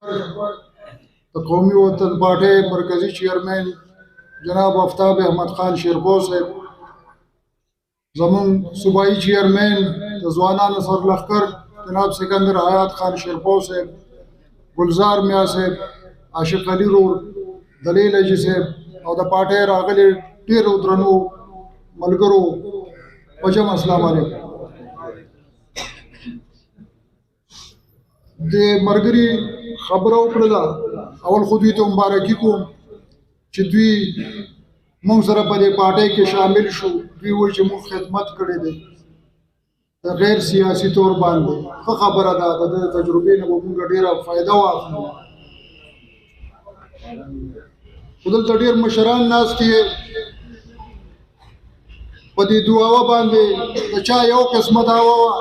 قومی وطن پارٹی مرکزی چیئرمین جناب آفتاب احمد خان شیرپور صاحب، زمون صوبائی چیئرمین ځوانانو سرلښکر جناب سکندر حیات خان شیرپور صاحب، گلزار میاں صاحب، عاشق علي رور، دلیل اجي صاحب او د پارټۍ راغلي ډېرو درنو ملګرو په جمع السلام علیکم. د مرګري خبره وکړله، اول خو دوی ته مبارکي کوم چې دوی مونږ سره په دې پارټۍ کې شامل شو. دوی وایي چې مونږ خدمت کړی دی د غیر سیاسي طور باندې. ښه خبره ده، د ده تجربې نه به مونږ ډېره فایده واخلو. خو دلته ډېر مشران ناست دي په دې دعاوه باندې. د چا یو قسمه دعوه وه،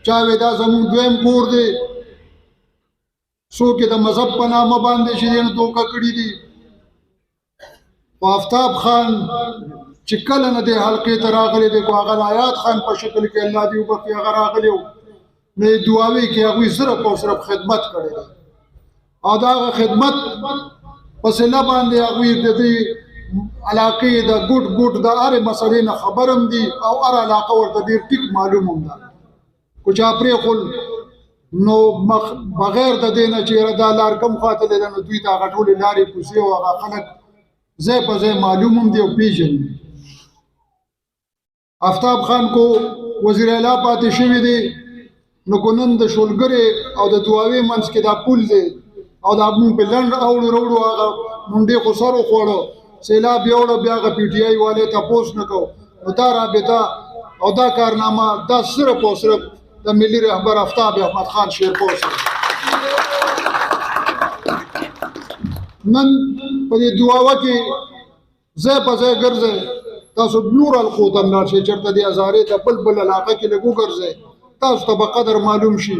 چا وی دا زموږ دویم کور دی، څوک یې د مذهب په نامه باندې چې دی نو دوکه کړي دي. خو آفتاب خان چې کله نه دې حلقې ته راغلی دی، خو هغه د آیات خان په شکل کې الله دې وبخښي هغه راغلی و، نو یې دعاوې کې هغوی صرف او صرف خدمت کړی دی. او د هغه خدمت په صله باندې هغوی د دې علاقې د ګوټ د هرې مسلې نه خبر هم دي او هر علاقه ورته ډېر ټیک معلوم هم ده. خو چا پرېښول نو بغیر د دې نه چې یاره دا لار کم خواته ده، نو دوی ته هغه ټولې لارې کوڅې او هغه خلک ځای په ځای معلوم هم دي او پېژني. آفتاب خان کو وزیر اعلی پاتې شوي دی، نو کو نن د شولګرې او د دعاوې منځ کې دا پل دی او دا مونږ په لنډ اوړو روړو هغه منډې خو سر وخوړو، سیلاب یوړه، بیا هغه پي ټي آی والې تپوس نه کو. نو دا رابطه او دا کارنامه دا صرف او صرف د ملي رهبر آفتاب احمد خان شیرپور صاحب. نن په دې دعاوه کې ځای په ځای ګرځئ، تاسو نور حلقو ته لاړ شئ، چېرته دې هزارې ته بل علاقه کې لږ وګرځئ، تاسو ته به قدر معلوم شي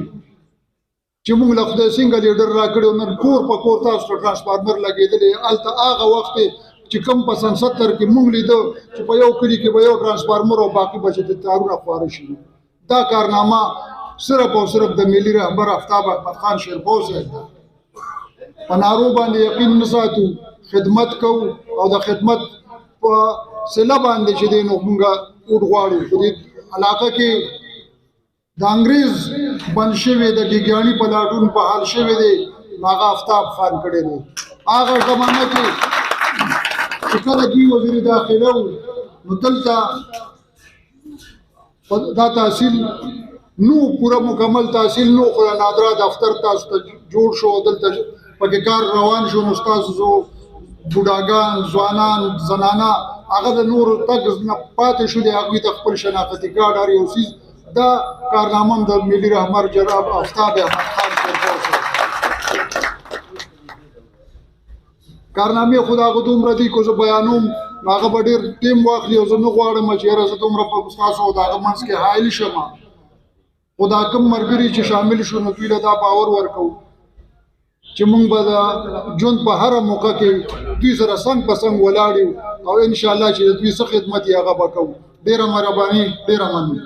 چې موږ له خدای څنګه لیډر راکړی و. نن کور په کور تاسو ته ټرانسفارمر لګېدلی، هلته هغه وخت چې کوم په سن 70 کې موږ لیده چې په یو کلي کې به یو ټرانسفارمر او باقي به چې تارونه خواره شي. دا کارنامه صرف او صرف د ملي رهبر آفتاب احمد خان شیرپور صاحب ده. په نارو باندې یقین نه ساتو، خدمت کوو او د خدمت په صله باندې چې دی نو مونږ اوټ غواړو. په دې علاقه کې د انګریز بند شوی د ګیګیاني پلاټون په حال شوی دی، هغه آفتاب خان کړی دی. هغه زمانه کې چې کله دوی وزیر داخله و، نو دلته دا تحصیل نو پوره مکمل تحصیل نو، خو نادرا دفتر تاسو ته جوړ شو، دلته پکې کار روان شو. نو ستاسو بوډاګان، ځوانان، زنانه هغه د نور تګ نه پاتې شو دي، هغوی ته خپل شناختي کارډ هر یو څیز. دا کارنامه د ملي رهبر جناب آفتاب احمد خان شیرپور صاحب. کارنامې خو د هغه دومره دي که زه بیانوم هغه به ډېر ټیم واخلي، او زه نه غواړم چې یاره زه دومره په ستاسو د هغه منځ کې حایل شم. خو دا کوم ملګري چې شامل شو، نو دوی له دا باور ورکوو چې مونږ به د ژوند په هره موقع کې دوی سره څنګ په څنګ ولاړ یو، او انشاءالله چې د دوی څه خدمت یې هغه به کوو. ډېره مهرباني، ډېره مننه.